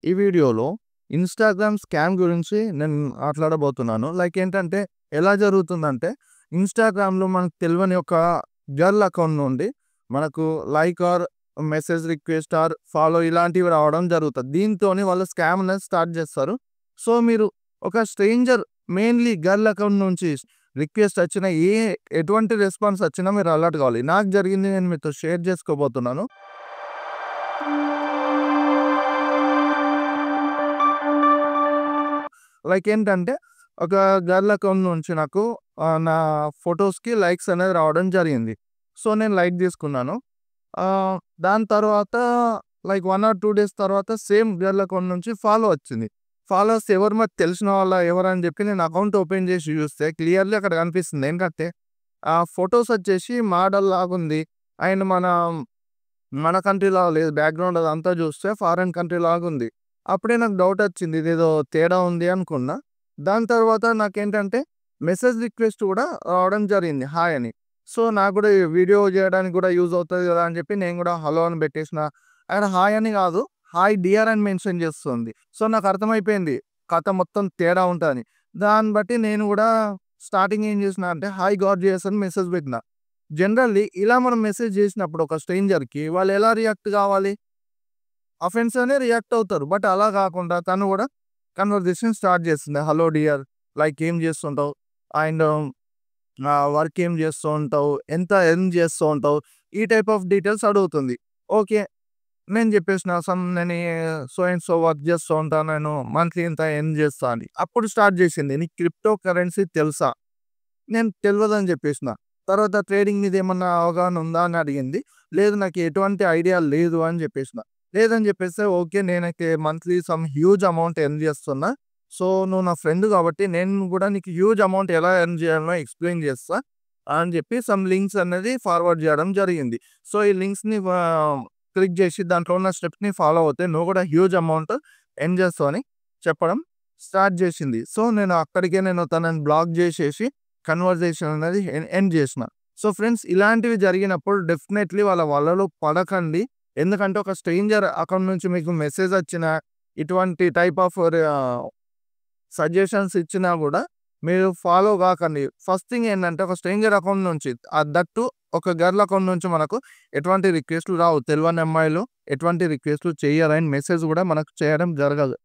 ఈ వీడియోలో Instagram scam గురించి నేను మాట్లాడబోతున్నాను. లైక్ ఏంటంటే ఎలా జరుగుతుందంటే ఇన్‌స్టాగ్రామ్‌లో మనకు తెలవని ఒక గర్ల్ అకౌంట్ నుండి మనకు like or message request or follow ఇలాంటివి రావడం జరుగుతది. దీంతోని వాళ్ళు స్కామ్ అనేది స్టార్ట్ చేస్తారు. సో, మీరు ఒక స్ట్రేంజర్ మెయిన్‌లీ గర్ల్ అకౌంట్ నుంచి రిక్వెస్ట్ వచ్చినా ఎటువంటి రెస్పాన్స్ వచ్చినా మీరు అలర్ట్ కావాలి. నాకు జరిగింది నేను మీతో షేర్ చేసుకోబోతున్నాను. లైక్ ఏంటంటే, ఒక గర్ల్ అకౌంట్ నుంచి నాకు నా ఫోటోస్‌కి లైక్స్ అనేది రావడం జరిగింది. సో, నేను లైక్ తీసుకున్నాను. దాని తర్వాత లైక్ 1 ఆర్ 2 డేస్ తర్వాత సేమ్ గర్ల్ అకౌంట్ నుంచి ఫాలో వచ్చింది. ఫాలోవర్స్ ఎవరు మాకు తెలిసిన వాళ్ళా ఎవరని చెప్పి నేను అకౌంట్ ఓపెన్ చేసి చూస్తే క్లియర్‌లీ అక్కడ కనిపిస్తుంది. ఏంటంటే, ఆ ఫోటోస్ వచ్చేసి మోడల్ లాగుంది. అండ్ మన కంట్రీలా లేదు. బ్యాక్‌గ్రౌండ్ అదంతా చూస్తే ఫారిన్ కంట్రీ లాగుంది. అప్పుడే నాకు డౌట్ వచ్చింది. ఇదేదో తేడా ఉంది అనుకున్నా. దాని తర్వాత నాకేంటంటే మెసేజ్ రిక్వెస్ట్ కూడా రావడం జరిగింది హాయ్ అని. సో, నాకు కూడా ఈ వీడియో చేయడానికి కూడా యూజ్ అవుతది కదా అని చెప్పి నేను కూడా హలో అని పెట్టేసిన. అక్కడ హాయ్ అని కాదు, హాయ్ డియర్ అని మెన్షన్ చేస్తుంది. సో, నాకు అర్థమైపోయింది కథ మొత్తం తేడా ఉంటదని. దాన్ని బట్టి నేను కూడా స్టార్టింగ్ ఏం చేసినా అంటే హాయ్ గార్జియస్ అని మెసేజ్ పెట్టిన. జనరల్లీ ఇలా మనం మెసేజ్ చేసినప్పుడు ఒక స్ట్రేంజర్‌కి వాళ్ళు ఎలా రియాక్ట్ కావాలి? అఫెన్స్ అనే రియాక్ట్ అవుతారు. బట్ అలా కాకుండా తను కూడా కన్వర్జేషన్ స్టార్ట్ చేస్తుంది. హలో డియర్, లైక్ ఏం చేస్తుంటావు? అండ్ వర్క్ ఏం చేస్తూ ఉంటావు? ఎంత ఎర్న్ చేస్తూ ఉంటావు? ఈ టైప్ ఆఫ్ డీటెయిల్స్ అడుగుతుంది. ఓకే. నేను చెప్పేసిన నేను సో అండ్ సో వర్క్ చేస్తూ ఉంటాను. నేను మంత్లీ ఇంత ఎర్న్ చేస్తా అని. అప్పుడు స్టార్ట్ చేసింది. నీకు క్రిప్టో కరెన్సీ తెలుసా? నేను తెలవదని చెప్పేసిన. తర్వాత ట్రేడింగ్ మీద ఏమన్నా అవగాహన ఉందా అని అడిగింది. లేదు, నాకు ఎటువంటి ఐడియా లేదు అని చెప్పేసిన. లేదని చెప్పేస్తే ఓకే, నేనైతే monthly some huge amount earn చేస్తున్నా. సో, నువ్వు నా ఫ్రెండ్ కాబట్టి నేను కూడా నీకు హ్యూజ్ అమౌంట్ ఎలా ఎర్న్ చేయాలో ఎక్స్‌ప్లెయిన్ చేస్తా అని చెప్పి సమ్ లింక్స్ అనేది ఫార్వర్డ్ చేయడం జరిగింది. సో, ఈ లింక్స్‌ని క్లిక్ చేసి దాంట్లో ఉన్న స్టెప్స్‌ని ఫాలో అవుతే నువ్వు కూడా హ్యూజ్ అమౌంట్ ఎర్న్ చేస్తావు అని చెప్పడం స్టార్ట్ చేసింది. సో, నేను తనని బ్లాక్ చేసేసి కన్వర్జేషన్ అనేది ఎండ్ చేసిన. సో, ఫ్రెండ్స్, ఇలాంటివి జరిగినప్పుడు డెఫినెట్‌లీ వాళ్ళ వలలో పడకండి. ఎందుకంటే ఒక స్ట్రేంజర్ అకౌంట్ నుంచి మీకు మెసేజ్ వచ్చినా, ఇటువంటి టైప్ ఆఫ్ సజెషన్స్ ఇచ్చినా గూడా మీరు ఫాలో గాకండి. ఫస్ట్ థింగ్ ఏంటంటే ఒక స్ట్రేంజర్ అకౌంట్ నుంచి దట్ టూ ఒక గర్ల్ అకౌంట్ నుంచి మనకు ఎటువంటి రిక్వెస్ట్‌లు రావు. తెలవని అమ్మాయిలు ఎటువంటి రిక్వెస్ట్‌లు చెయ్యరు. అండ్ మెసేజ్ గూడా మనకు చేయడం జరగదు.